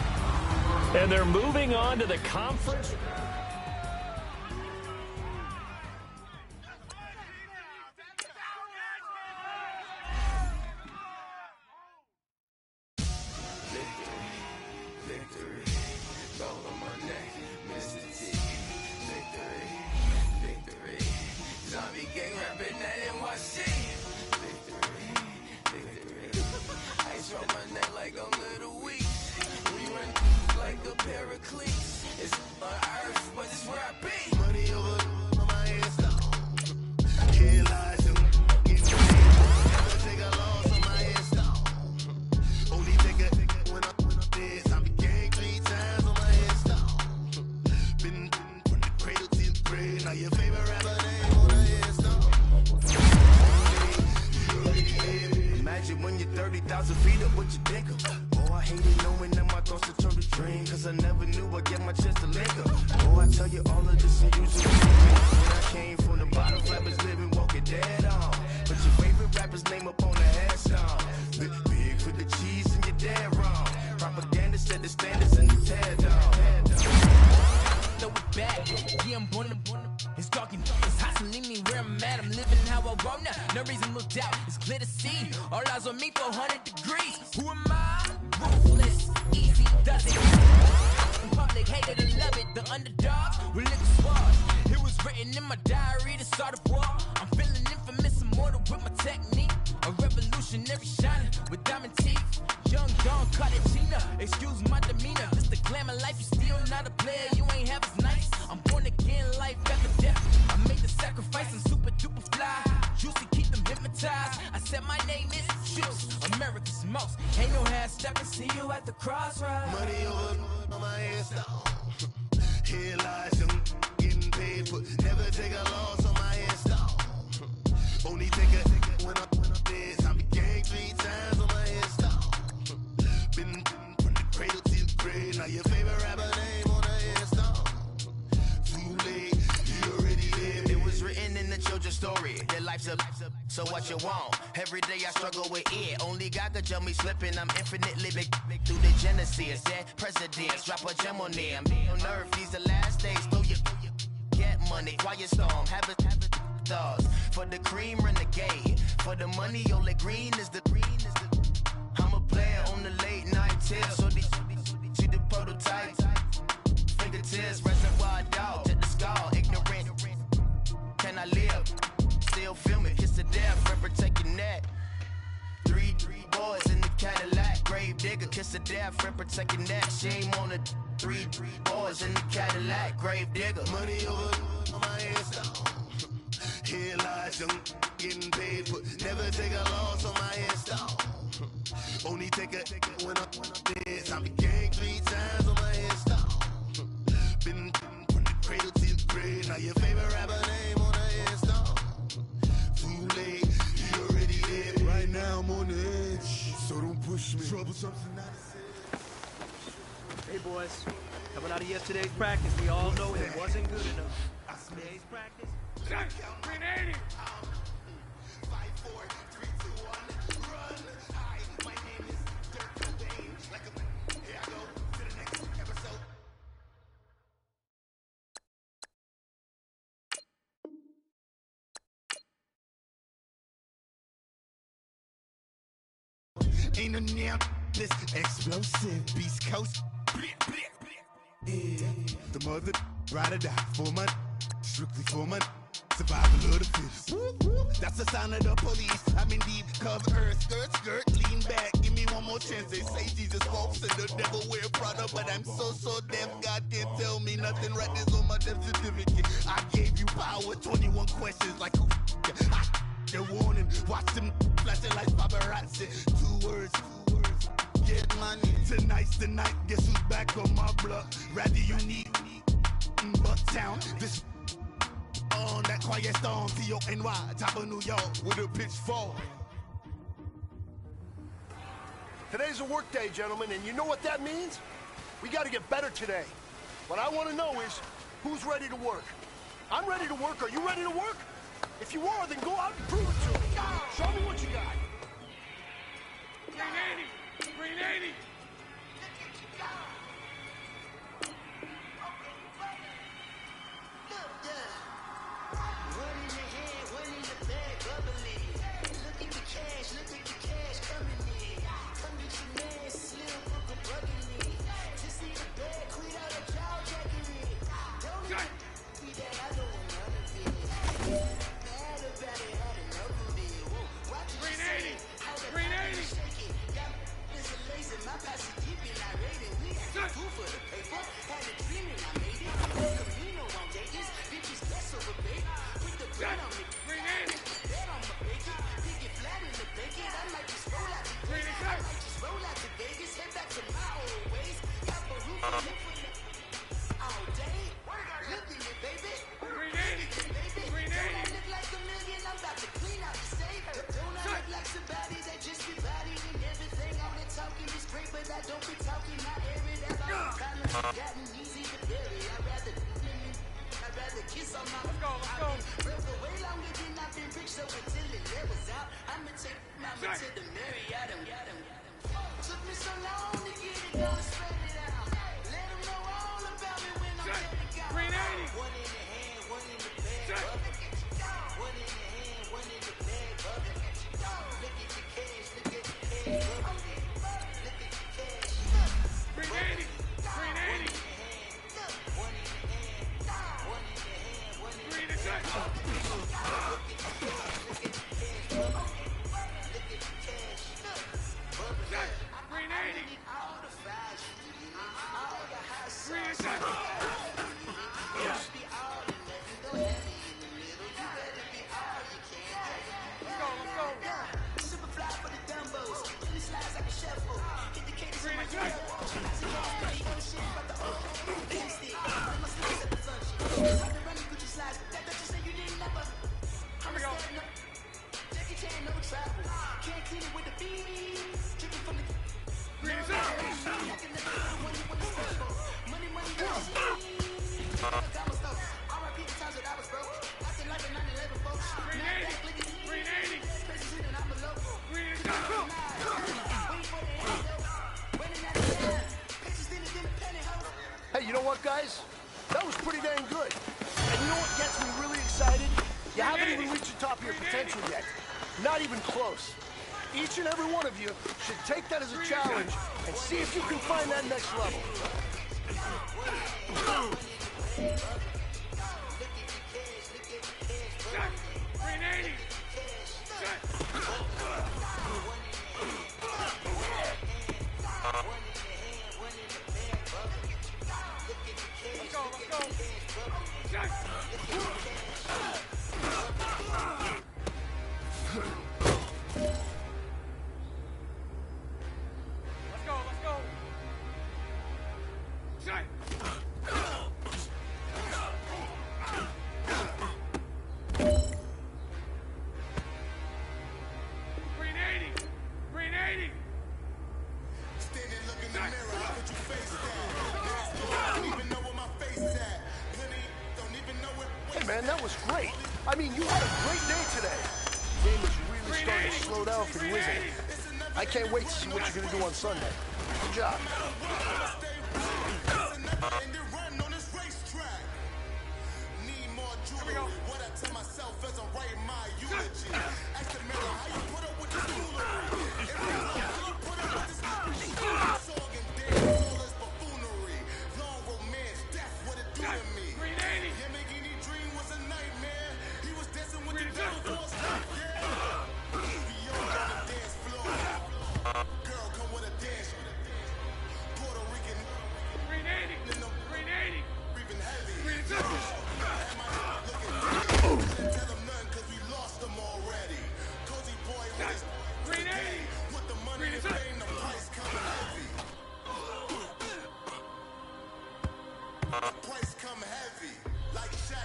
And they're moving on to the conference. When you're 30,000 feet up, what you think of? Oh, I hated knowing that my thoughts would turn to dream, cause I never knew I'd get my chest to lick up. Oh, I tell you all of this and usually when I came from the bottom, flappers living, walking dead on. Put your favorite rapper's name up on the headstone. Big for the cheese and you're dead wrong. Propaganda set the standards and the tear down. Throw it back, yeah, I'm born to it's talking, it's hustling me where I'm at. I'm living how I want now. No reason to doubt, it's clear to see. All eyes on me, 400 degrees. Who am I? Ruthless, easy does it. In public, hated and love it. The underdogs will lick the squad. It was written in my diary to start a war. I'm feeling infamous, immortal with my technique. A revolutionary shining with diamond teeth. Young Don Cartagena, excuse my demeanor. Just the glamour life, you still not a player. You ain't half as nice. I'm born again, life after death. I made the sacrifice, I'm super duper fly. Juicy, keep them hypnotized. I said my name is Juice, America's most. Ain't no half stepping, see you at the crossroads. Money over on my headstone. Here lies them getting paid, but never take a loss on my headstone. Only take a when I'm dead. I be gang 3 times on my headstone. Been from the cradle to the grave. Now your favorite rapper name on the headstone. Too late, you already lived. It was written in the children's story. Their life's a so what you want? Every day I struggle with it. Only God could jump me slipping. I'm infinitely big through the genesis. That presidents drop a gem on them. On earth, these the last days. Throw your get money. Quiet storm. Have it thoughts. For the cream, renegade. For the money, only green is the I'm a player on the late night tips. So these see the prototypes. Fingertips, reservoir dog. To the skull, ignorant. Can I live? Still film it. Kiss the death, remember taking that. 3 boys in the Cadillac. Grave digger, kiss the death, remember taking that. Shame on the 3 boys in the Cadillac. Grave digger. Money over on my headstone. Here lies young, getting paid, but never take a loss on my headstone. Only take a when I'm dead. I be gang 3 times on my headstone. Been from the cradle to the grave. Now your favorite rapper name on the headstone. Too late, you already dead. Right now I'm on the edge, so don't push me. Trouble something not to say. Hey boys, coming out of yesterday's practice, we all know it wasn't good enough. Today's practice. 380. 5, 4, 3, 2, 1, run. Hi, my name is Dirk Cobain. Like a here I go to the next episode. Ain't no damn this explosive Beast Coast. The mother ride or die for my strictly for my survival of the fittest. That's the sign of the police. I'm in deep cover earth, skirt, lean back. Give me one more chance. They say Jesus walks and the devil wear Prada, but I'm so deaf. God can't tell me nothing. Right there's on my death certificate. I gave you power. 21 questions like who? The warning. Watch them flashing like paparazzi. Two words. Get money. Tonight's the night. Guess who's back on my block? Rather unique. Bucktown. This on that quiet storm. T-O-N-Y. Top of New York with a pitchfork. Today's a work day, gentlemen, and you know what that means? We got to get better today. What I want to know is, who's ready to work? I'm ready to work. Are you ready to work? If you are, then go out and prove it to me. Show me what you got. Green 80! Hey, you know what, guys? That was pretty dang good. And you know what gets me really excited? You haven't even reached the top of your potential yet. Not even close. Each and every one of you should take that as a challenge and see if you can find that next level. Man, that was great. I mean, you had a great day today. The game is really starting to slow down for you, isn't it? I can't wait to see what you're going to do on Sunday. Good job.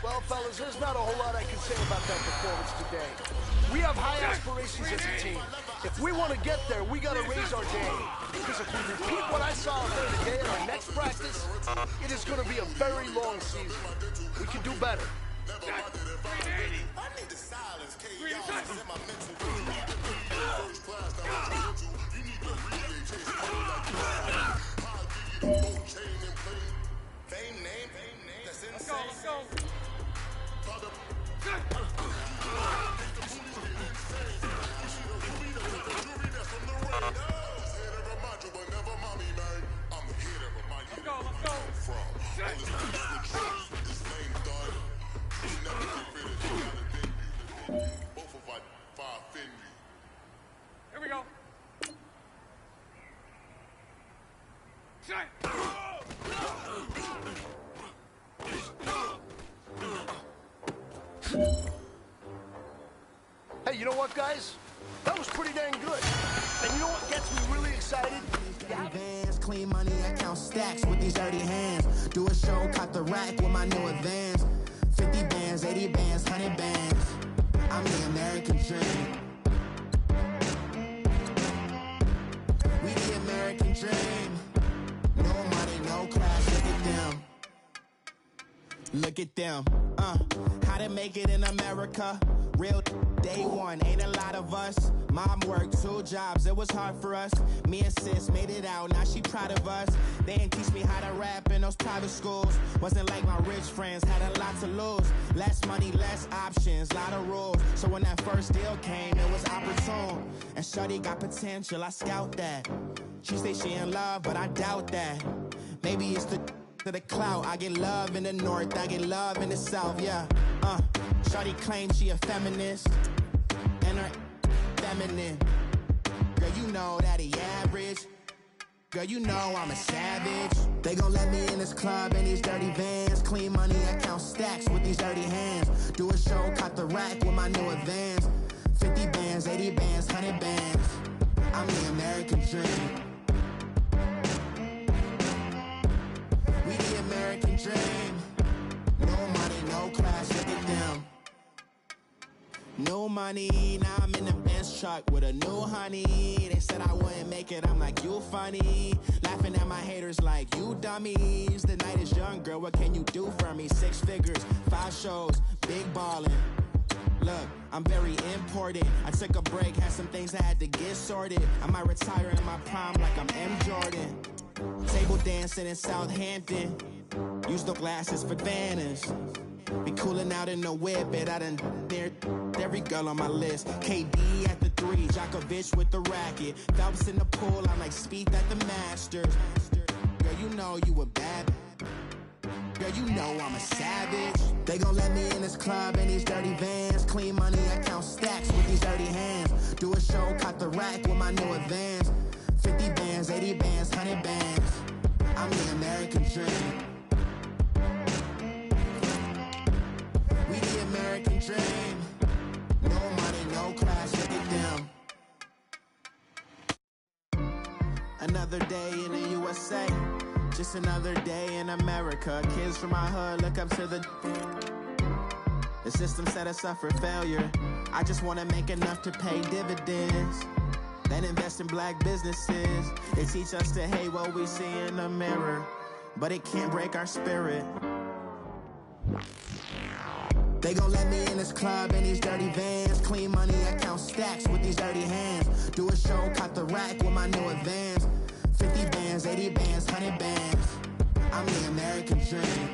Well, fellas, there's not a whole lot I can say about that performance today. We have high aspirations as a team. If we want to get there, we got to raise our game. Because if we repeat what I saw out there today in our next practice, it is going to be a very long season. We can do better. Let's go, let's go. Here we go. Hey, you know what, guys? That was pretty dang good. And you know what gets me really excited? Vans, clean money, I count stacks with these dirty hands. Do a show, caught the rack with my new advance. 50 bands, 80 bands, 100 bands. I'm the American dream. We the American dream. No money, no class, look at them. Look at them, how to make it in America. Real day one, ain't a lot of us. Mom worked 2 jobs, it was hard for us. Me and sis made it out, now she proud of us. They didn't teach me how to rap in those private schools. Wasn't like my rich friends, had a lot to lose. Less money, less options, lot of rules. So when that first deal came, it was opportune. And shorty got potential, I scout that. She say she in love, but I doubt that. Maybe it's to the clout. I get love in the north, I get love in the south, yeah. Shorty claims she a feminist, and her feminine. Girl, you know that he average. Girl, you know I'm a savage. They gon' let me in this club in these dirty vans. Clean money, I count stacks with these dirty hands. Do a show, caught the rack with my new advance. 50 bands, 80 bands, 100 bands. I'm the American dream. We the American dream. No money, no class, look at them. No money, now I'm in the Benz truck with a new honey. They said I wouldn't make it, I'm like, you funny. Laughing at my haters like, you dummies. The night is young, girl, what can you do for me? 6 figures, 5 shows, big ballin'. Look, I'm very important. I took a break, had some things I had to get sorted. I might retire in my prime like I'm M. Jordan. Table dancing in Southampton. Use the glasses for Vannas. Be cooling out in the whip, but I done near every girl on my list. KD at the 3, Djokovic with the racket. Phelps in the pool, I'm like Spieth at the Masters. Girl, you know you a bad. Girl, you know I'm a savage. They gon' let me in this club in these dirty vans. Clean money, I count stacks with these dirty hands. Do a show, caught the rack with my new advance. 50 bands, 80 bands, 100 bands. I'm the American dream. We the American dream. No money, no class, look at them. Another day in the USA. Just another day in America. Kids from my hood look up to the system set us up for failure. I just wanna make enough to pay dividends. Then invest in black businesses. They teach us to hate what we see in the mirror, but it can't break our spirit. They gon' let me in this club in these dirty vans. Clean money, I count stacks with these dirty hands. Do a show, caught the rack with my new advance. 50 bands, 80 bands, 100 bands. I'm the American dream.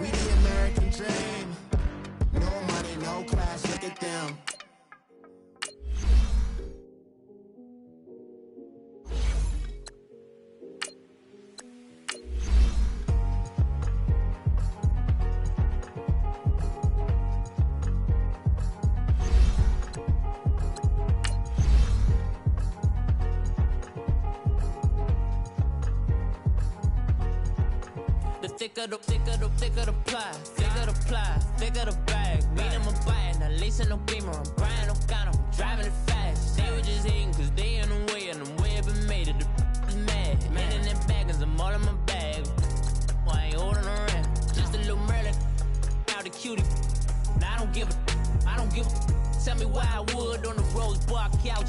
We the American dream. No money, no class, look at them. Thicker the ply, thicker the bag. Beat them a bite, not lacing no beamer. I'm Brian O'Connor, I'm driving it fast. They were just hating cause they in the way, and the way I've been made it, the is mad. Man in that back.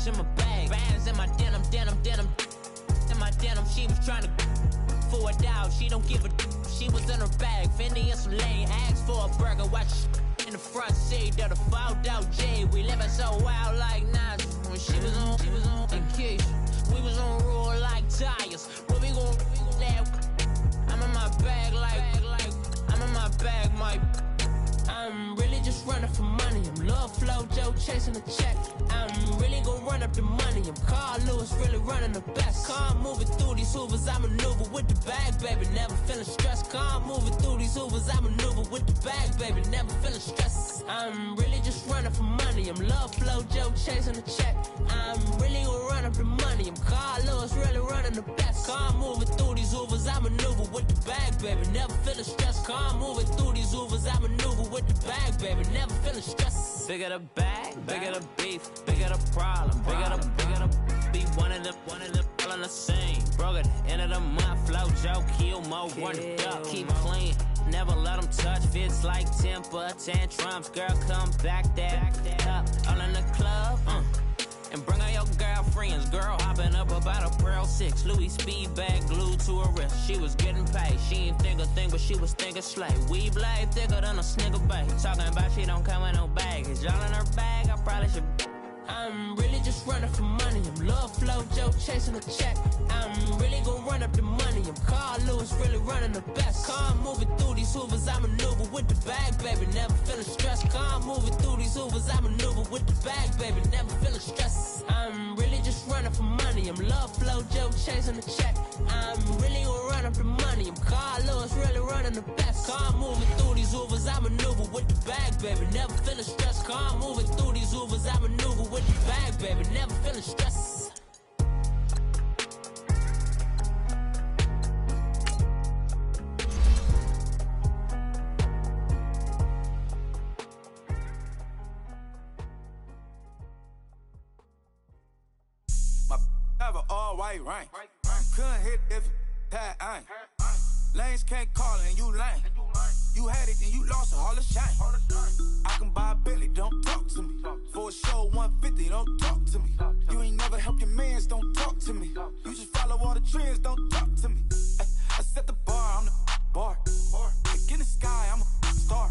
in my bag. Bands in my denim. In my denim, she was trying to for it out. She don't give a she was in her bag. Fendi and some lane, asked for a burger. Watch in the front seat of the fouled out J. We living so wild like Nas. When she was on vacation, we was on roll like tires. What we gon' laugh? I'm in my bag like I'm in my bag, Mike. I'm really just running for money. I'm Love Flow Joe chasing the check. I'm really gonna run up the money. I'm Carl Lewis, really running the best. Car moving through these Hoovers, I maneuver with the bag, baby. Never feeling stressed. Car moving through these Hoovers, I maneuver with the bag, baby. Never feeling stressed. I'm really just running for money. I'm Love Flow Joe chasing the check. I'm really gonna run up the money. I'm Carl Lewis, really running the best. Car moving through these Hoovers, I maneuver with the bag, baby. Never feeling stressed. Car moving through these Hoovers, I maneuver with the bag, baby. Never feeling stressed. Bigger the bag, bigger the beef, bigger the problem, bigger the be one of them all in the same. Broke at the end of the month, Flow Joe, kill mo, run it up, keep clean. Never let them touch, fits like temper tantrums. Girl, come back that up, all in the club, and bring out your girlfriends. Girl hopping up about a Pearl 6 Louis speed bag glued to her wrist. She was getting paid, she ain't think a thing, but she was thinking slay. We blade thicker than a snigger bag. Talking about she don't come with no baggage. All in her bag, I probably should. I'm really just running for money. I'm Love Flow Joe chasing a check. I'm really gonna run up the money. I'm Carl Lewis, really running the best. Car moving through these Hoovers, I maneuver with the bag, baby. Never feeling stressed. Car moving through these Hoovers, I maneuver with the bag, baby. Never feeling stressed. I'm really just running for money. I'm Love Flow Joe chasing the check. I'm really gonna run up the money. I'm Carl Lewis, really running the best. Car moving through these Hoovers, I maneuver with the bag, baby. Never feeling stressed. Car moving through these Hoovers, I maneuver with the bag, baby. Never feeling stressed. My have an all-white rank. Couldn't hit if had ain't. Lanes can't call and you lame. You had it and you lost it, all the shame. I can buy a Bentley, don't talk to me. For a show 150, don't talk to me. You ain't never help your mans, don't talk to me. You just follow all the trends, don't talk to me. I set the bar, I'm the bar. Like in the sky, I'm a star.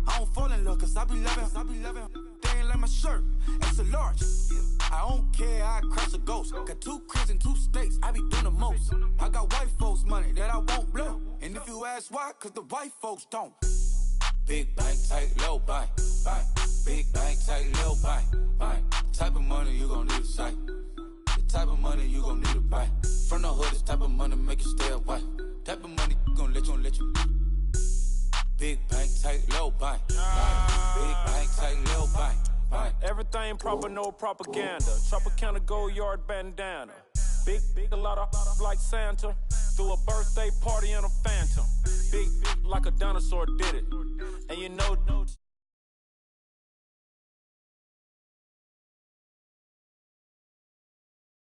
I don't fall in love, cause I be loving. They ain't like my shirt, it's a large. I don't care, I crush a ghost. Got 2 cribs in 2 states, I be doing the most. I got white folks money that I won't blow. And if you ask why, cause the white folks don't. Big bank, tight, low bank. Big bank, tight, low bank. Type of money you gon' need a sight. The type of money you gon' need to buy. From the hood, this type of money make you stay away. Type of money gon' let you. Big bank, tight, low bank. Big bank, tight, low bank. Everything proper, no propaganda. Tropicana gold yard bandana. Big, a lot of like Santa. Threw a birthday party in a phantom. Big like a dinosaur did it. And you know